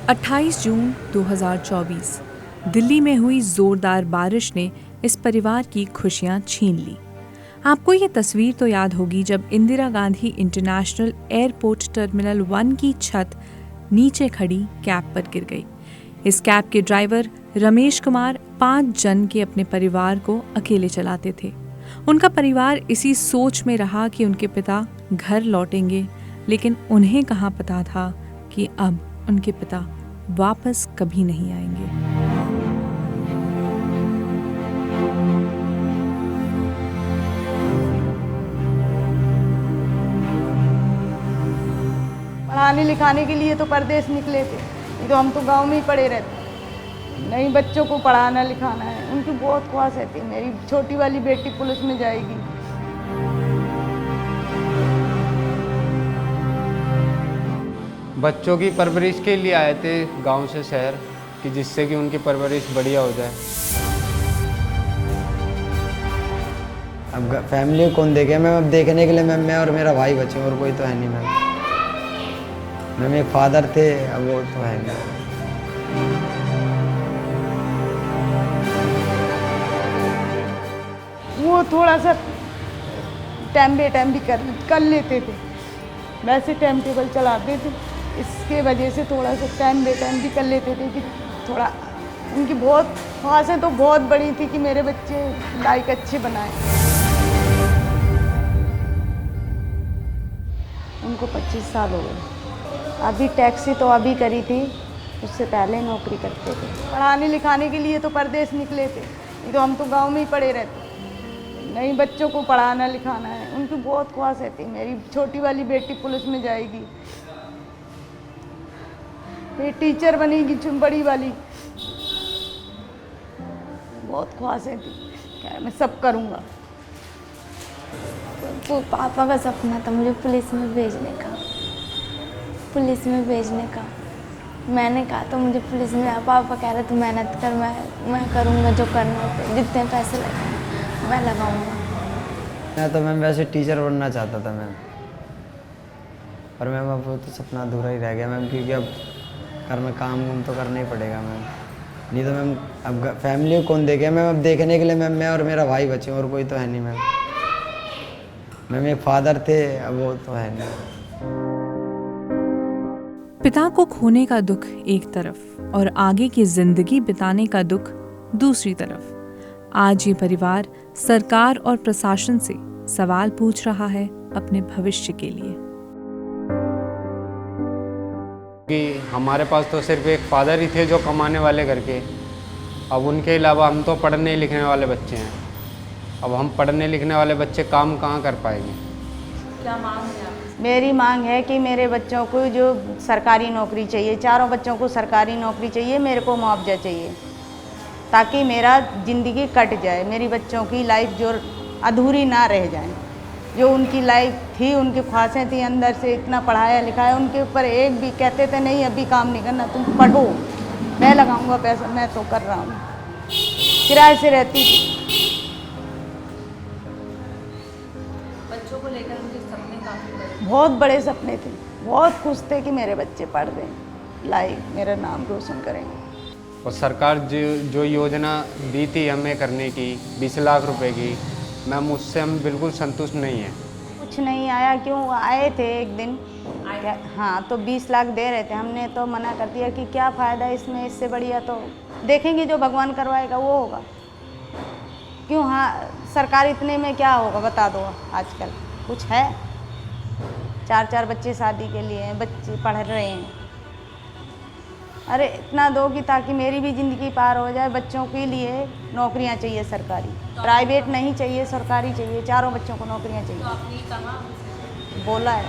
28 जून 2024 दिल्ली में हुई जोरदार बारिश ने इस परिवार की खुशियां छीन ली। आपको ये तस्वीर तो याद होगी जब Indira Gandhi international airport terminal 1 की छत नीचे खड़ी कैब पर गिर गई। इस कैब के ड्राइवर रमेश कुमार 5 जन के अपने परिवार को अकेले चलाते थे। उनका परिवार इसी सोच में रहा कि उनके पिता घर लौटेंगे, लेकिन उन्हें कहाँ पता था कि अब उनके पिता वापस कभी नहीं आएंगे। पढ़ाने लिखाने के लिए तो परदेश निकले थे, नहीं तो हम तो गांव में ही पड़े रहते। नहीं, बच्चों को पढ़ाना लिखाना है, उनकी बहुत ख्वाहिश है। मेरी छोटी वाली बेटी पुलिस में जाएगी। बच्चों की परवरिश के लिए आए थे गांव से शहर, कि जिससे कि उनकी परवरिश बढ़िया हो जाए। अब फैमिली कौन देखे मैम? अब देखने के लिए मैं और मेरा भाई बचे, और कोई तो है नहीं मैम। मैम एक फादर थे, अब वो तो है नहीं। वो थोड़ा सा टाइम बे टाइम भी कर लेते थे, वैसे टाइम टेबल चलाते थे। इसके वजह से थोड़ा सा टाइम बे टाइम भी कर लेते थे कि थोड़ा उनकी बहुत ख्वाहिशें तो बहुत बड़ी थी कि मेरे बच्चे लाइक अच्छे बनाए। उनको 25 साल हो गए। अभी टैक्सी तो अभी करी थी, उससे पहले नौकरी करते थे। पढ़ाने लिखाने के लिए तो परदेश निकले थे, नहीं तो हम तो गांव में ही पड़े रहते। नहीं, बच्चों को पढ़ाना लिखाना है, उनकी बहुत ख्वाहिश है। मेरी छोटी वाली बेटी पुलिस में जाएगी, ये टीचर बनेगी, बड़ी वाली बहुत ख्वाहिशें थी। खैर मैं सब करूँगा। वो पापा का सपना था मुझे पुलिस में भेजने का। मैंने कहा तो मुझे पुलिस में, पापा कह रहे तू मेहनत कर, मैं करूँगा जो करना है, जितने पैसे लगे मैं लगाऊंगा। मैं तो मैम वैसे टीचर बनना चाहता था मैम, पर मैम अब वो तो सपना अधूरा ही रह गया मैम, क्योंकि अब काम तो करना ही पड़ेगा मैम। नहीं तो मैम अब फैमिली को कौन देखे मैम? अब देखने के लिए मैं और मेरा भाई बचे, और कोई तो है नहीं मैम। मैम एक फादर थे, अब वो तो है नहीं। पिता को खोने का दुख एक तरफ और आगे की जिंदगी बिताने का दुख दूसरी तरफ। आज ये परिवार सरकार और प्रशासन से सवाल पूछ रहा है अपने भविष्य के लिए। कि हमारे पास तो सिर्फ एक फादर ही थे जो कमाने वाले घर के। अब उनके अलावा हम तो पढ़ने लिखने वाले बच्चे हैं। अब हम पढ़ने लिखने वाले बच्चे काम कहाँ कर पाएंगे? क्या मांग है आपकी? मेरी मांग है कि मेरे बच्चों को जो सरकारी नौकरी चाहिए, चारों बच्चों को सरकारी नौकरी चाहिए। मेरे को मुआवजा चाहिए, ताकि मेरा ज़िंदगी कट जाए, मेरी बच्चों की लाइफ जो अधूरी ना रह जाए। जो उनकी लाइफ थी, उनकी ख्वाहिशें थी, अंदर से इतना पढ़ाया लिखाया, उनके ऊपर एक भी कहते थे नहीं अभी काम नहीं करना, तुम पढ़ो, मैं लगाऊंगा पैसा। मैं तो कर रहा हूँ, किराए से रहती थी। बच्चों को लेकर मुझे सपने काफ़ी बड़े, बहुत बड़े सपने थे। बहुत खुश थे कि मेरे बच्चे पढ़ रहे हैं, लाइफ मेरा नाम रोशन करेंगे। और सरकार जो योजना दी थी हमें करने की 20 लाख रुपए की, मैम उससे हम बिल्कुल संतुष्ट नहीं हैं। कुछ नहीं आया। क्यों आए थे एक दिन? हाँ, तो 20 लाख दे रहे थे। हमने तो मना कर दिया कि क्या फ़ायदा इसमें, इससे बढ़िया तो देखेंगे जो भगवान करवाएगा वो होगा। क्यों? हाँ, सरकार इतने में क्या होगा बता दो। आजकल कुछ है? 4 बच्चे शादी के लिए हैं, बच्चे पढ़ रहे हैं। अरे इतना दो कि ताकि मेरी भी ज़िंदगी पार हो जाए। बच्चों के लिए नौकरियां चाहिए सरकारी, प्राइवेट नहीं चाहिए, सरकारी चाहिए। चारों बच्चों को नौकरियां चाहिए। तो आपने कहा बोला है।